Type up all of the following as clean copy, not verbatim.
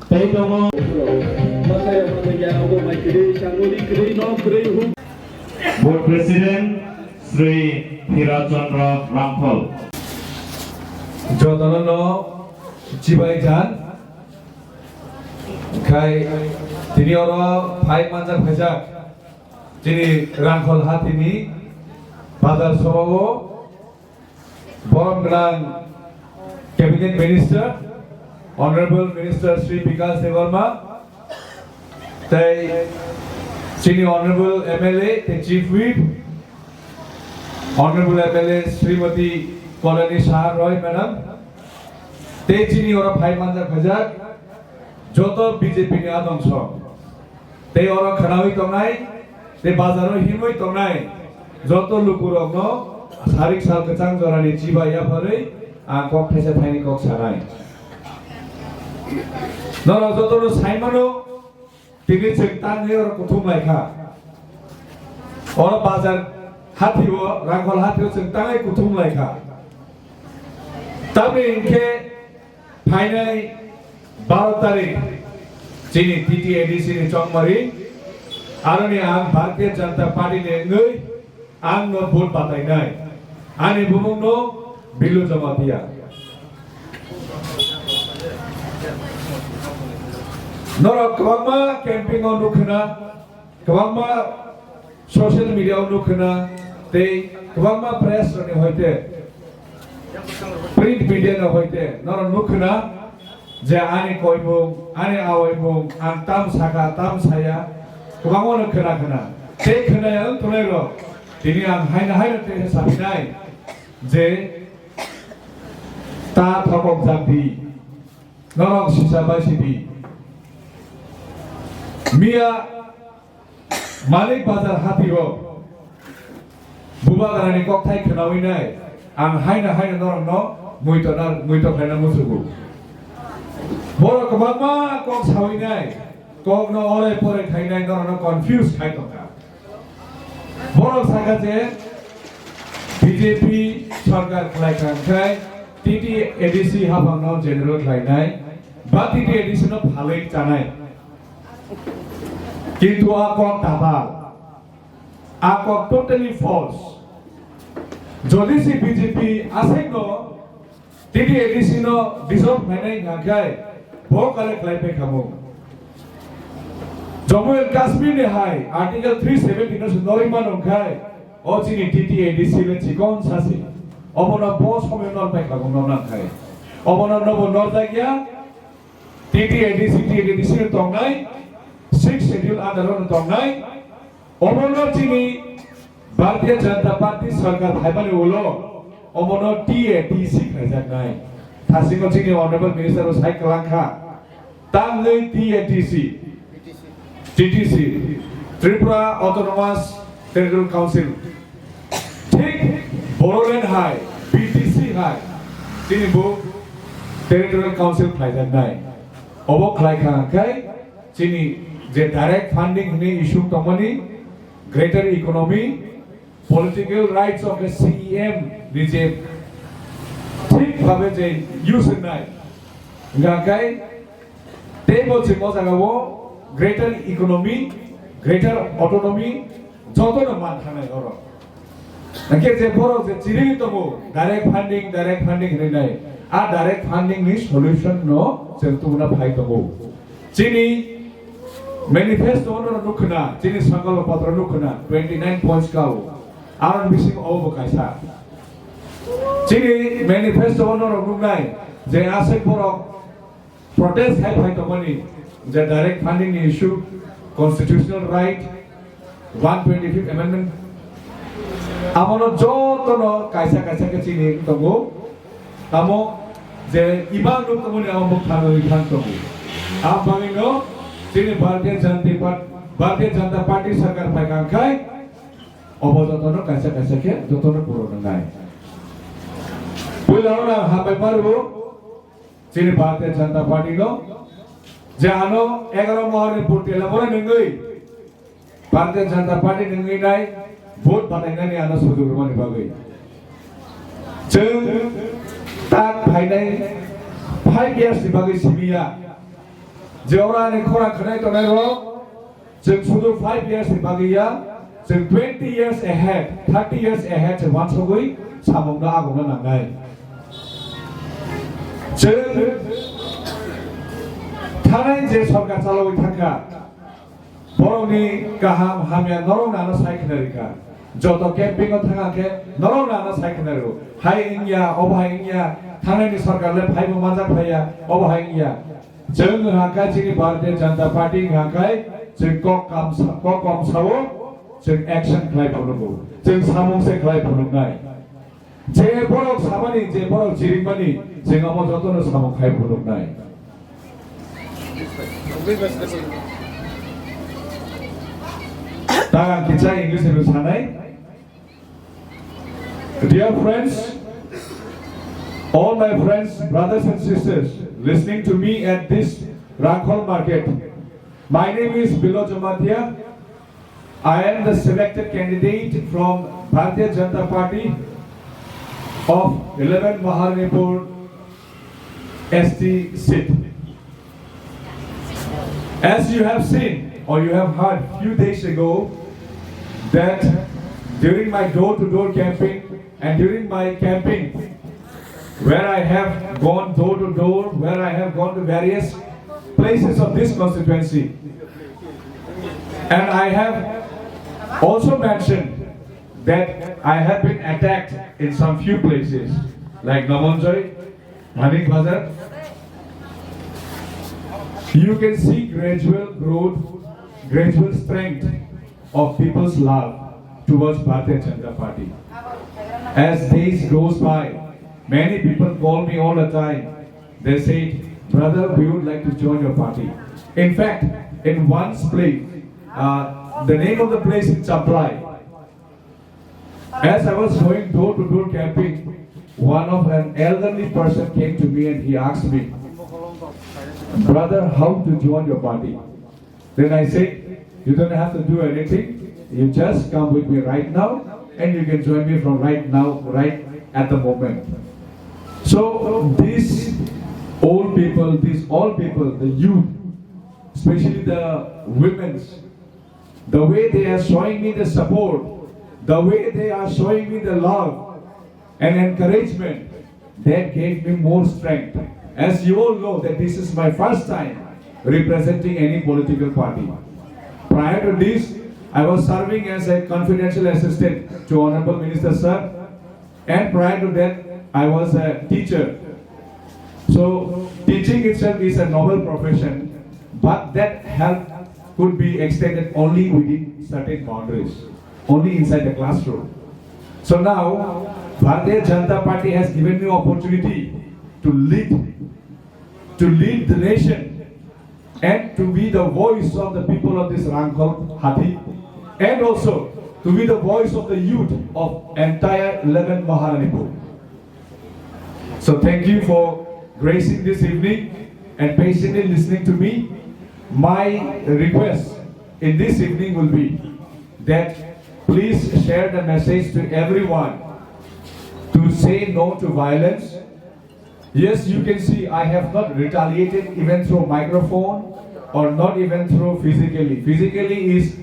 Board President Sri Hrangkhawl. Jodono Jibai Jan Kai Tinioro Pai Manjar Bajak Tini Hrangkhawl Hatini Bazar Sobha Borom Grand Cabinet Minister Honorable Minister Sri Vikas Devarma Tai Sini Honorable MLA the Chief Whip Honorable MLA Srimati Colony Shah Roy Madam Te Chini Ora Pai Manjar Bajak Joto BJP ni Adong So Te Ora Khanawi Tongnai Te Bazaro Himoi Tongnai Joto Lukurong No Sarik Sal Kecang Jorani Jiba Yapari Kok Thesa Thaini Kok Sarai Nora Joto No Saimano Tini Cengtang Ni Ora Kuthum Laika Ora Bazar Hatiwo Hrangkhawl Hatiwo Cengtangai Kuthum Laika Tapi inke Painai 12 तारिख Chini TTADC ni Chongmari Arani ang Bharatiya Janata Party ni Ngui ang no vote patay nai Ani bumung no Billow jamatia Nora kawangma camping on nukna kawangma social media on nukna Te kawangma press ni hoite print media na hoite nora nukna Je ani koimung ani awaimung ang tam saka tam saya kawangma nukna Te khana yang tunero Tini ang haina te sabinai Je ta thokok jampi norok sisabai sibi Mia Malik Bazar Hatiro Buba Garani Kok Thai Khanawinai ang haina norok no muito khana musugu Boro kabama kok sawinai kok no ore pore khainai norok no confused khai tonga Boro sagaje BJP sarkar khlaikan khai TTADC habang no general khlainai ba TTADC no phalai chanai Kintu akok tabal akok totally false Jodi si BJP asek no TTADC no dissolve manai ngagai bo kale klaipe kamu Jammu and Kashmir ne hai article 370 no sunoriman ongkai o chini TTADC le chikon sasi obona bo somen nor pai kamu no nakai obona no nor dagya TTADC tongnai 6 schedule आंदोलन तोंगनाय ओमनो चिनी Bharatiya Janata party सरकार थाइबानि उलो ओमनो TTADC खाइजानाय थासिंगो चिनी honourable minister साइ कलांखा तांगै TTC Tripura autonomous territorial council ठीक Boroland high BTC high चिनी बो territorial council खाइजानाय ओबो खाइखांखाय चिनी जे direct funding ni issue tomani greater economy political rights of the CEM ni je thik bhabe je use nai ngakai tebo chimo jagao greater economy greater autonomy joto na man thanai oro nake je boro je chiri tomo direct funding ni nai a direct funding ni solution no chentuna phai tomo chini Manifesto ono nukna, chini sangalo patra nukna, 29 points kau, aran bising obo kaisa. Chini manifesto ono nuknai, je asek borok protest hai bhai tomani, je direct funding issue, constitutional right, 125th amendment. Amono joto no kaisa ke chini tongo, tamo je ibang nuk tomoni amo thano ikhan tongo. Am bangingo Sini Bharatiya Janata Party sarkar paikangkai obo jotono kaisa ke jotono puro nangai Puilana hapai paru Sini Bharatiya Janata Party no jano 11 maharanipur telamora nengui Bharatiya Janata Party nengui nai vote patainai ni ana sudurmani bagai jeng tak phainai 5 years di bagai sibia Jeorani Koran Connect on Ero, Jim Sudu 5 years in Bagia, Jim 20 years ahead, 30 years ahead, Jim once a week, Samunda Aguna Nangai. Jim Taran Jes Hokatalo Taka, Boroni Kaham Hamia Norona Cyclerica, Joto camping on Tanake, Norona Cyclero, High India, Over India, Taran is Hokale, Paimu Mazapaya, Over India. Jeng Hrangkhawl Chini Bharatiya Janata Party Hrangkhawl Jeng kok kam sawo Jeng action khlai phunuko Jeng samung se khlai phunungai Je borok samani je borok jiring mani Jeng amo jotono samung khlai phunungai Tangan kita English itu sanai. Dear friends, all my friends, brothers and sisters, listening to me at this Hrangkhawl market. My name is Billow Jamatia. I am the selected candidate from Bharatiya Janata Party of 11 Maharanipur ST seat. As you have seen or you have heard few days ago that during my door-to-door camping and during my camping where I have gone door to door, where I have gone to various places of this constituency. And I have also mentioned that I have been attacked in some few places, like Namonjoy, Hrangkhawl Bazar. You can see gradual growth, gradual strength of people's love towards Bharatiya Janata Party. As days goes by, many people call me all the time. They say, brother, we would like to join your party. In fact, in one place, the name of the place is Chaplai. As I was going door to door camping, one of an elderly person came to me and he asked me, brother, how to join your party? Then I said, you don't have to do anything. You just come with me right now and you can join me from right now, right at the moment. So these old people, all people, the youth, especially the women, the way they are showing me the support, the way they are showing me the love and encouragement, that gave me more strength. As you all know that this is my first time representing any political party. Prior to this, I was serving as a confidential assistant to Honorable Minister Sir, and prior to that, I was a teacher. So teaching itself is a noble profession, but that help could be extended only within certain boundaries, only inside the classroom. So now, Bharatiya Janata Party has given me opportunity to lead the nation and to be the voice of the people of this Hrangkhawl Hati, and also to be the voice of the youth of entire 11 Maharanipur. So thank you for gracing this evening and patiently listening to me. My request in this evening will be that please share the message to everyone to say no to violence. Yes, you can see I have not retaliated even through microphone or not even through physically. Physically is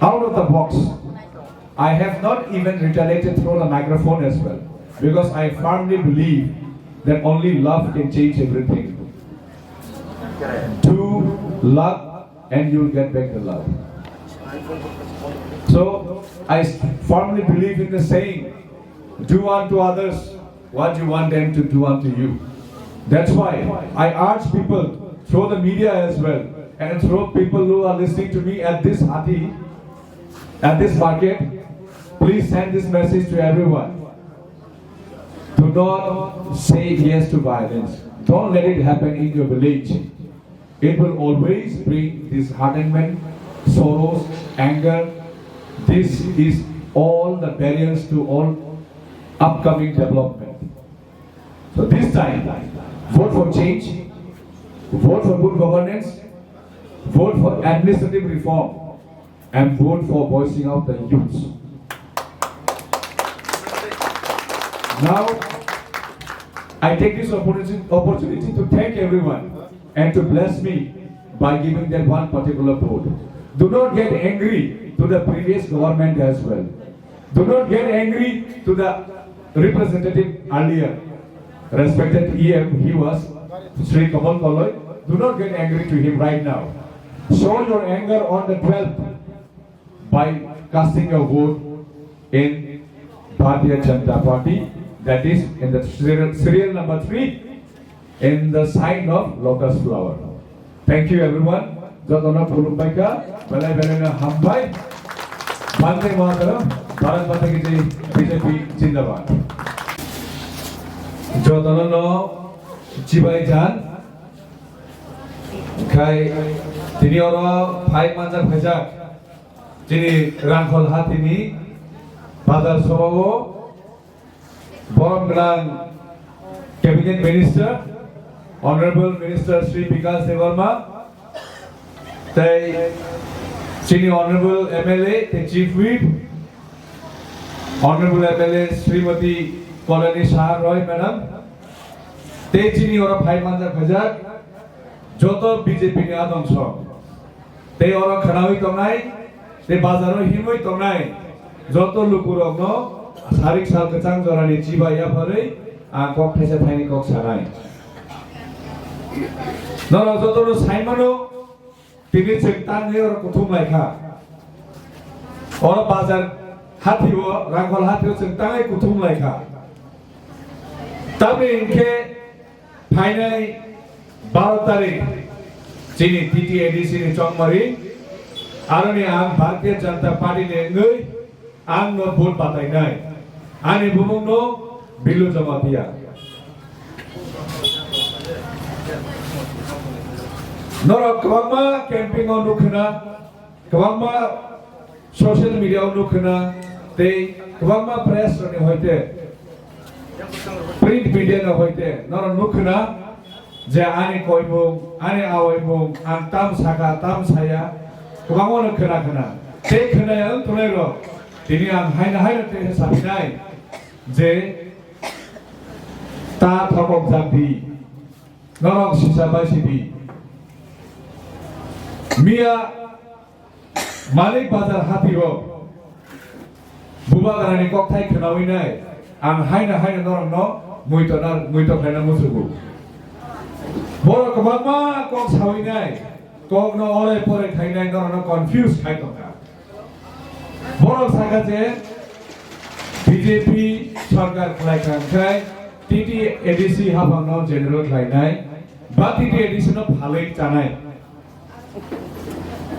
out of the box. I have not even retaliated through the microphone as well, because I firmly believe that only love can change everything. To love and you'll get back the love. So I firmly believe in the saying, do unto others what you want them to do unto you. That's why I urge people through the media as well, and through people who are listening to me at this Hati, at this market, please send this message to everyone. Do not say yes to violence. Don't let it happen in your village. It will always bring disheartenment, sorrows, anger. This is all the barriers to all upcoming development. So this time, vote for change, vote for good governance, vote for administrative reform, and vote for voicing out the youths. Now, I take this opportunity to thank everyone and to bless me by giving them one particular vote. Do not get angry to the previous government as well. Do not get angry to the representative earlier. Respected EM, he was Sri Kamal Kaloy. Do not get angry to him right now. Show your anger on the 12th by casting your vote in Bharatiya Janata Party, that is in the serial number 3 in the sign of lotus flower. Thank you everyone. Jotona Pulumbaika, Belai Belena Hambai, Bande Mataram, Bharat Mata Ki Jai, BJP Jindabad. Jotona no Jibai Jan, Kai Tiniora, Pai Manjar Bhajak, Jini Hrangkhawl Hatini, Bazar sobha, Borom Grand Cabinet Minister, Honorable Minister Sri Vikas Devarma, the Senior Honorable MLA, the Chief Whip, Honorable MLA Srimati Kolani Shah Roy Madam, the Senior of Pai Manjar Bhajak, Joto BJP ni Adam Shah, they are Khanawi Tongai, they Bazaro Himoi Tongai, Joto Lukurogno, Sarik Salkachang Zorani Chiba Yapare, and Kok Pesa Tiny Kok Sarai. No, Joto Simano. তিনি চেংটাঙে ওর কুথুম লাইখা ওর বাজার হাতিও রাঙ্কল হাতিও চেংটাঙে কুথুম লাইখা তবে ইনকে ফাইনাই 12 তারিখ চিনি TTADC ni chongmari aroni ang Bharatiya Janata Party ne ngai ang no vote batai nai ani bumung no bilu jamatia Nora kwangma camping on nukna, kwangma social media on nukna, they kwangma press on hoite, print media na hoite, nora nukna, je ani koimung, ani awaimung, ang tam saka tam saya, kwangma nukna kana, te kana yang tunero, ini ang haina te sabinai, je ta thokok jambi, nora sisabai sibi. Mia Malik Bazar Hatiro Buba Garani Koktai Kanawinai and Haina Norm no Muito Kana Musubu Boro Kamama Koks Hawinai Kok no Ole Pore Kainai no confused Haitoka Boro Sagaje BJP Sarkar Klaikan Kai TTADC Habang no General Klainai But TTADC no Halik Chanai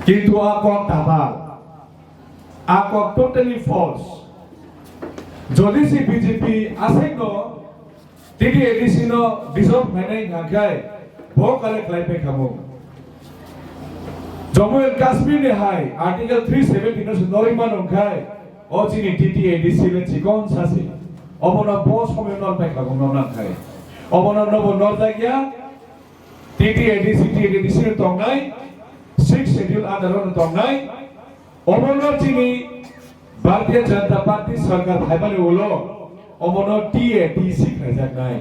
Kintu akok tabal, akok totally false. Jodi si BJP asing no, TTADC no deserve manai ngakai, bo kale klaipe kamu. Jammu and Kashmir ne hai, Article 370 no sunoriman ngakai, o chini TTADC le chikon sasi, obona boss homen nor pai kamu no ngakai, obona no nor dagya, TTADC ne tongai. 6 schedule आंदोलन तोंगनाय अमनो चिनी Bharatiya Janata party सरकार थाइबानि उलो अमनो टीएटीसी खाइजानाय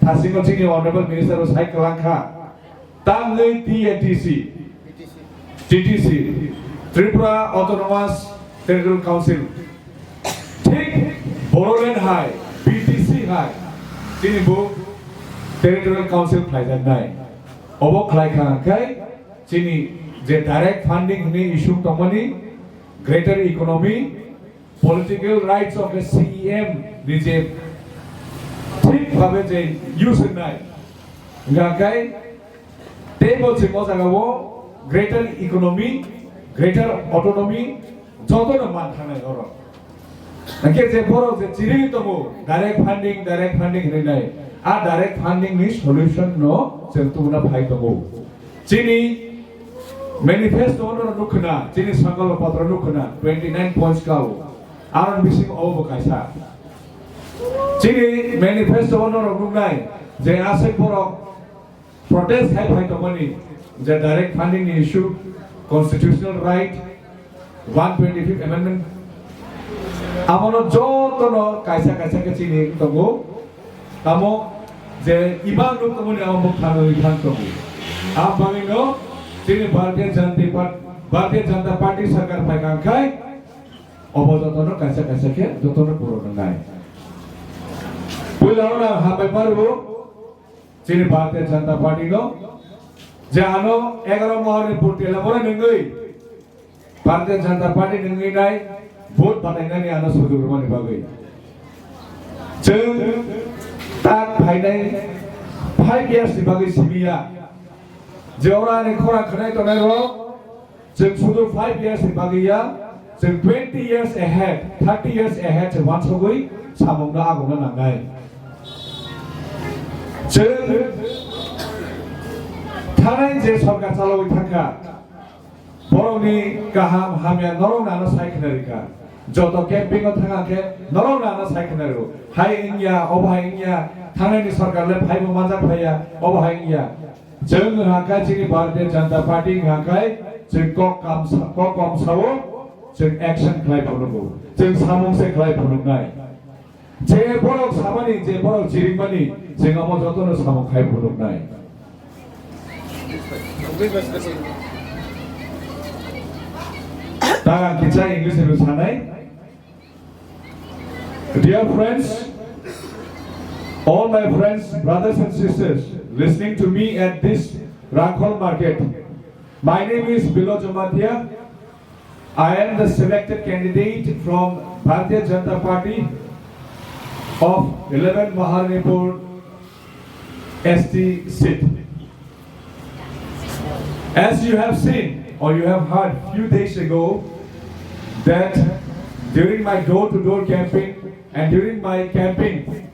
थासिङो चिनी honourable minister साइक लांखा तांगै TTC Tripura autonomous territorial council ठीक बोरोलैंड हाई बीटीसी हाई चिनी बु टेरिटोरियल काउंसिल खाइजानाय अबो खाइखांखाय चिनी the direct funding ni issue company, greater economy, political rights of the CEM, ni je ठीक भावे जे use नाय, गाkai table se moza gawo greater economy, greater autonomy, jodo na man thana goro. Nake je boro je chiri to mo direct funding ni nahi, a direct funding ni solution no je tu na bhai to mo. Chini Manifesto no nukna, chini sangal patra nukna, 29 points kau, aron bising over kaisa. Chini manifesto no nuknai, je asik borok protest hai to money, je direct funding issue, constitutional right, 125th amendment. Amono joto no kaisa ke chini tongo, tamo je ibang nuk tomo ni amok thano ikan tongo. Abangi no Sini Bharatiya Janata Party Sarkar Paikangkai, Obotono Kasa ke, Jotono Puro Nangai. Pulauna Hapai Paru, Sini Bharatiya Janata Party no, Jano, Egaro Maharanipur Telamora Ningui, Bharatiya Janata Party Ningui Nai, vote Patangani Ana Sudurmani Bagui. Jeng Tak Painai, 5 years di Bagui Sibia. Jora ni korang kena itu nero, jeng sudah 5 years di bagian, jeng 20 years ahead, 30 years ahead, jeng once agui, samung dah aku nak nangai. Jeng, tanai je sorga calo itangka, borong ni kaham hamya norong nana sai kenarika, joto camping otanga ke norong nana sai kenaru, hai ingya, obhai ingya, tanai ni sorga lep hai memanjat haya, obhai ingya. Jeng Hrangkhawl Jini Bharatiya Janata Party Hrangkhawl jeng kok kom sawo jeng action kelai punuku jeng samung se kelai punungai je borok samani je borok jiring mani jeng amo jotono samung kelai punungai tangan kita English itu sanai. Dear friends, all my friends, brothers and sisters listening to me at this Hrangkhawl market. My name is Billow Jamatia. I am the selected candidate from Bharatiya Janata Party of 11 Maharanipur ST seat. As you have seen or you have heard few days ago that during my door-to-door camping and during my camping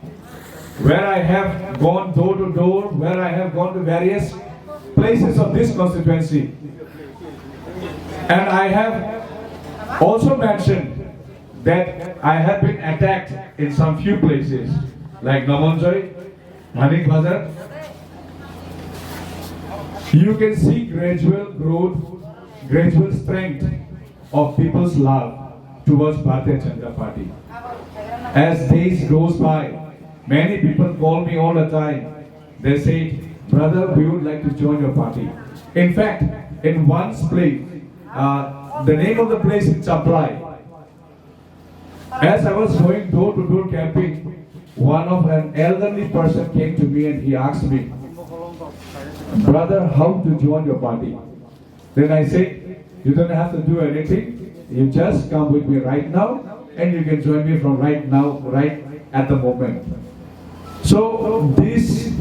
where I have gone door to door, where I have gone to various places of this constituency. And I have also mentioned that I have been attacked in some few places, like Hrangkhawl Bazar. You can see gradual growth, gradual strength of people's love towards Bharatiya Janata Party. As days goes by, many people call me all the time. They say, brother, we would like to join your party. In fact, in one place, the name of the place is Chaplai. As I was going door to door camping, one of an elderly person came to me and he asked me, brother, how to join your party? Then I said, you don't have to do anything. You just come with me right now and you can join me from right now, right at the moment. So these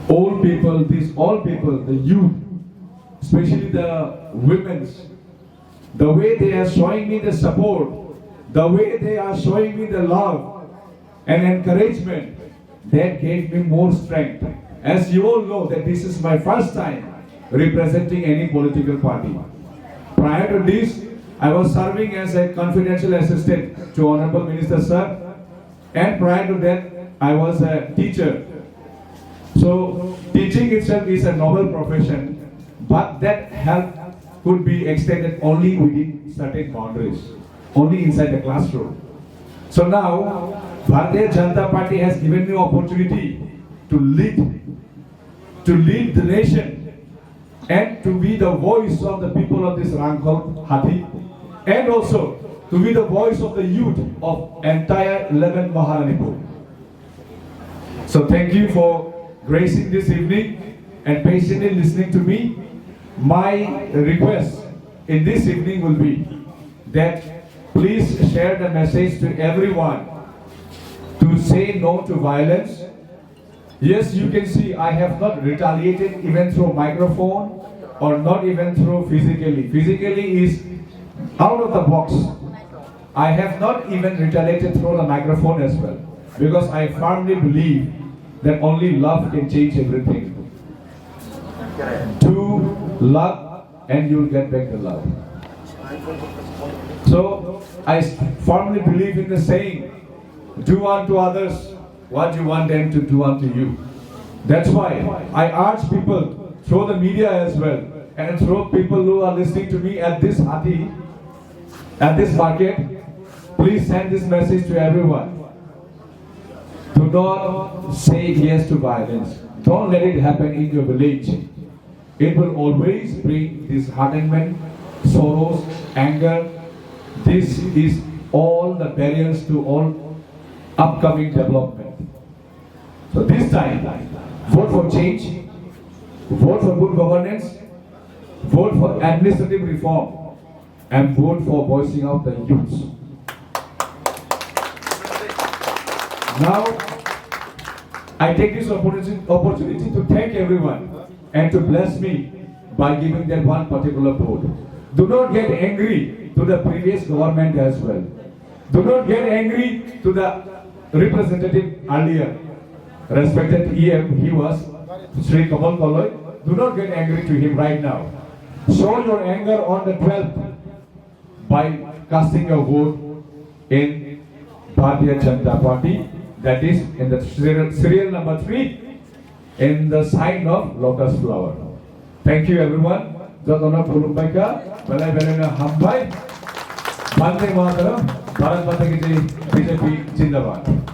old people, the youth, especially the women, the way they are showing me the support, the way they are showing me the love and encouragement, that gave me more strength. As you all know that this is my first time representing any political party. Prior to this, I was serving as a confidential assistant to Honorable Minister Sir, and prior to that, I was a teacher. So teaching itself is a noble profession, but that help could be extended only within certain boundaries, only inside the classroom. So now, Bharatiya Janata Party has given me opportunity to lead the nation and to be the voice of the people of this Hrangkhawl Hati, and also to be the voice of the youth of entire 11 Maharanipur. So thank you for gracing this evening and patiently listening to me. My request in this evening will be that please share the message to everyone to say no to violence. Yes, you can see I have not retaliated even through microphone or not even through physically. Physically is out of the box. I have not even retaliated through the microphone as well, because I firmly believe that only love can change everything. Do love and you'll get back the love. So I firmly believe in the saying, do unto others what you want them to do unto you. That's why I urge people through the media as well, and through people who are listening to me at this Hati, at this market, please send this message to everyone. Do not say yes to violence. Don't let it happen in your village. it will always bring disheartenment, sorrows, anger. This is all the barriers to all upcoming development. So this time, vote for change, vote for good governance, vote for administrative reform, and vote for voicing out the youths. Now, I take this opportunity to thank everyone and to bless me by giving them one particular vote. Do not get angry to the previous government as well. Do not get angry to the representative earlier. Respected EM, he was Hrangkhawl Bazar. Do not get angry to him right now. Show your anger on the 12th by casting your vote in Bharatiya Janata Party, that is in the serial number 3 in the sign of lotus flower. Thank you everyone. Jatona Purumbaika, Belai Belena Hambai, Bande Mataram, Bharat Mata Ki Jai, BJP Jindabad.